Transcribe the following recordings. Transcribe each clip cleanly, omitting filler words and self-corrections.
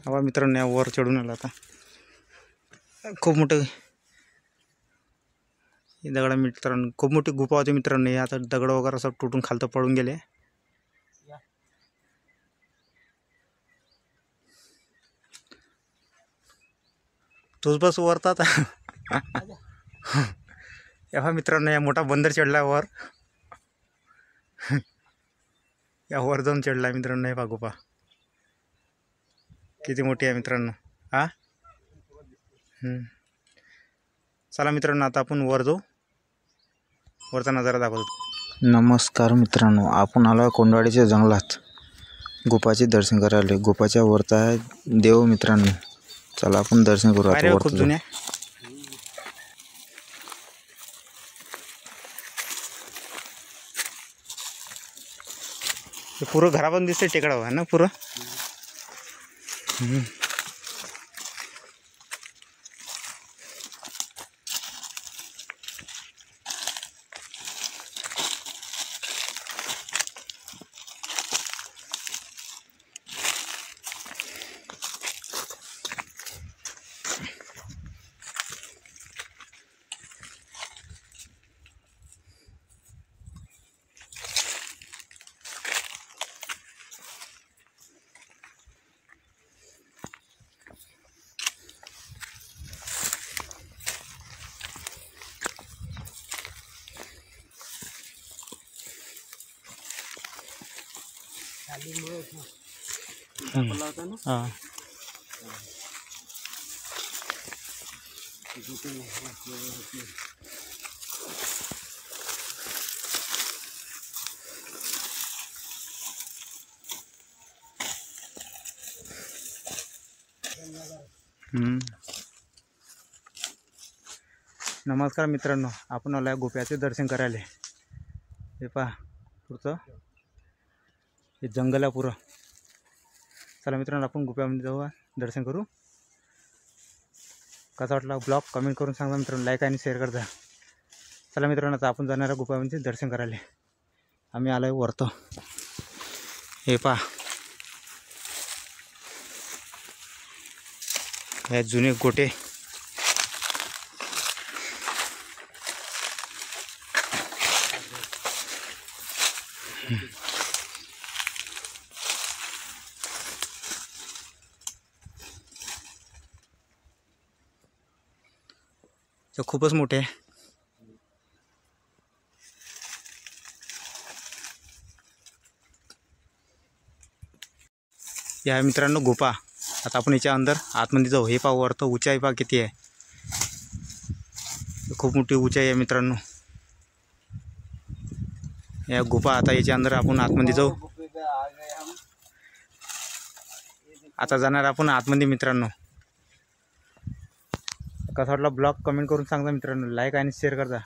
हवा मित्रांनो या वर चढून आला आता. खूप मोठं दगड मित्रांनो, खूप मोठी गुफा होती मित्रांनो. हे आता दगड वगैरे सब तुटून खालतं पडून गेले. तोच बस वरतात. या मित्रांनो या मोठा बंदर चढला वर. या वर जाऊन चढला मित्रांनो. हे पहा गुफा किती मोठी आहे मित्रांनो. हा चला मित्रांनो आता आपण वर जाऊ, वरचा नजारा दाखवतो. नमस्कार मित्रांनो, आपण आलो कोंडवाडीच्या जंगलात गुफाचे दर्शन करायला. गुफाच्या वरता आहे देव मित्रांनो. चला आपण दर्शन करू आता. खूप जुन्या पुरं घरापासून दिसते टेकडावर आहे ना पुरं. हां नमस्कार मित्रांनो, आपण आलो गुफ्याचे दर्शन करायला. हे पहा पुढचं हे जंगल आहे पुरं. चला मित्रांनो आपण गुफ्यामध्ये जाऊ, दर्शन करू. कसा वाटला ब्लॉग कमेंट करून सांगा मित्रांनो. लाईक आणि शेअर करता. चला मित्रांनो आता आपण जाणार गुफ्यामध्ये दर्शन करायला. आम्ही आलो आहे वरतो. हे पहा हे जुने गोटे. ते खूपच मोठे आहे. या मित्रांनो गुफा. आता आपण याच्या अंदर आतमध्ये जाऊ. हे पहा वरतं उंचाई पहा किती आहे. खूप मोठी उंचाई आहे मित्रांनो या गुफा. आता याच्या अंदर आपण आतमध्ये जाऊ. आता जाणार आपण आतमध्ये मित्रांनो. कसा वाटला ब्लॉग कमेंट करून सांगा मित्रांनो. लाईक आणि शेअर करता.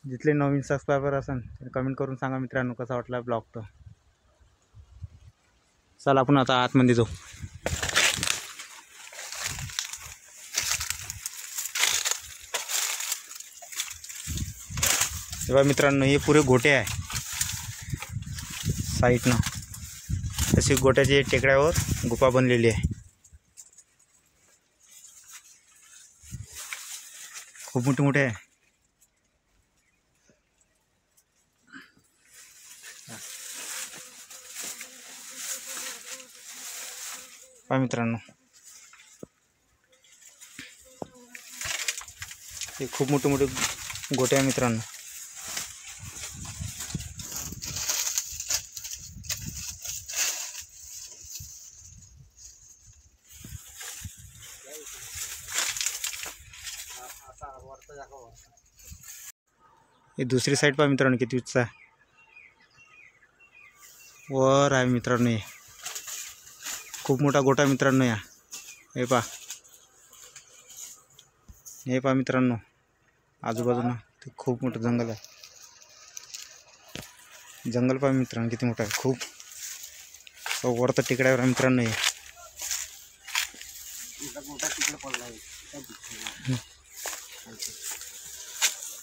जिथले नवीन सबस्क्रायबर असेल कमेंट करून सांगा मित्रांनो कसा वाटला ब्लॉग. तर चला आपण आता आतमध्ये जाऊ. तेव्हा मित्रांनो हे पुरे गोटे आहे साईडनं. तशी गोट्याच्या टेकड्यावर गुफा बनलेली आहे. खूप मोठे मोठे आहे. पहा मित्रांनो हे खूप मोठे मोठे गोटे आहे मित्रांनो. हे दुसरी साईड पहा मित्रांनो किती उंच आहे. वर आहे मित्रांनो. हे खूप मोठा गोटा मित्रांनो. या हे पहा. हे पहा मित्रांनो आजूबाजूला ते खूप मोठं जंगल आहे. जंगल पहा मित्रांनो किती मोठं आहे. खूप वरतं टेकड्यावर आहे मित्रांनो.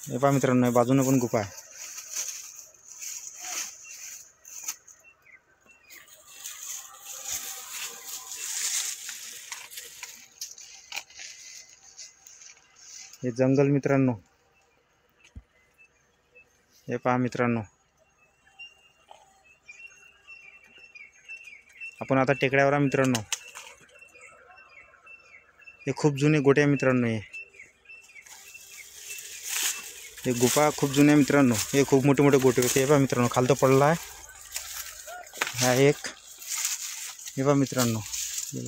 हे पहा मित्रांनो बाजूने पण गुफा आहे. हे जंगल मित्रांनो, हे पहा मित्रांनो. आपण आता टेकड्यावर आहे मित्रांनो. हे खूप जुने गोटे आहे मित्रांनो. हे गुफा खूप जुने आहे मित्रांनो. हे खूप मोठे मोठे गोटे होते. हे पहा मित्रांनो, खालतं पडला आहे हा एक. हे पहा मित्रांनो,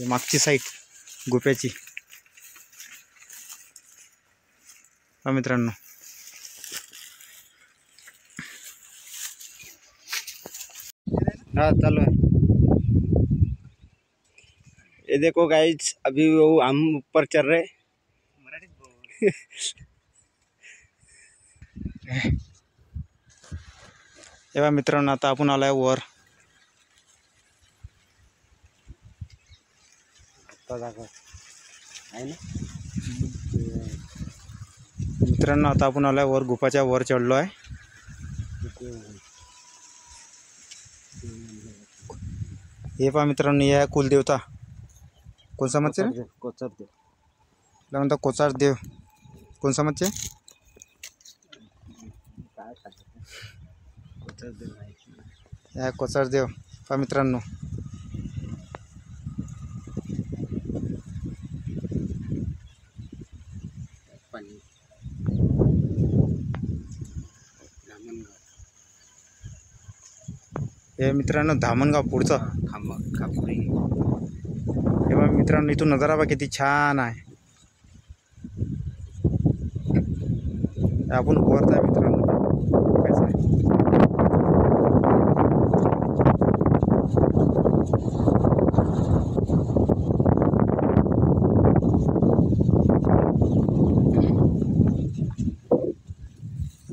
मागची साईड गुफ्याची पहा मित्रांनो. हाँ चलो है। ये देखो गाइस, अभी वो हम ऊपर चढ़ रहे। हे पहा मित्रांनो, आता आपण आलाय वर. मित्रांनो, आता आपण आलाय वर, गुफाच्या वर चढलो आहे. हे पहा मित्रांनो, हे आहे कुलदेवता. कोण समजते रे? कोचर देव। म्हणतात कोचार देव. कोण समजते? कोचर देव आहे. हे आहे कोचार देव. पहा मित्रांनो, पाणी हे मित्रांनो धामणगाव पुढचं. खापुरी। हे बघा मित्रांनो, इथून नजारा बघा किती छान आहे. आपण वरत आहे मित्रांनो. कसं आहे?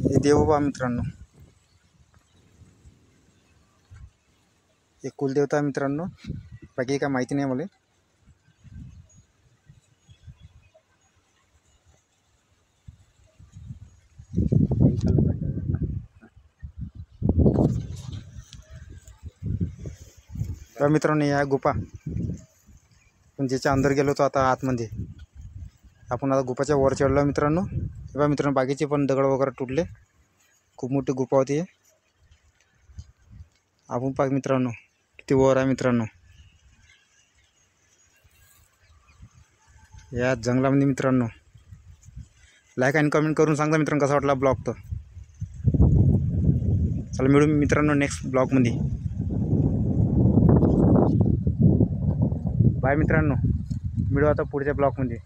हे देवोबा मित्रांनो, हे कुलदेवता मित्रांनो. बाकी काय माहिती नाही मला. तर मित्रांनो, या गुफा पण ज्याच्या अंदर गेलो होतो आता आतमध्ये. आपण आता गुफाच्या वर चढलो मित्रांनो. तेव्हा मित्रांनो, बाकीचे पण दगड वगैरे तुटले. खूप मोठी गुफा होती. आपण पाह मित्रांनो, किती वर आहे मित्रांनो. या जंगलामध्ये मित्रांनो, लाईक आणि कमेंट करून सांगा मित्रांनो कसा वाटला ब्लॉग. तर चला मिळू मित्रांनो नेक्स्ट ब्लॉगमध्ये. बाय मित्रांनो, मिळू आता पुढच्या ब्लॉगमध्ये.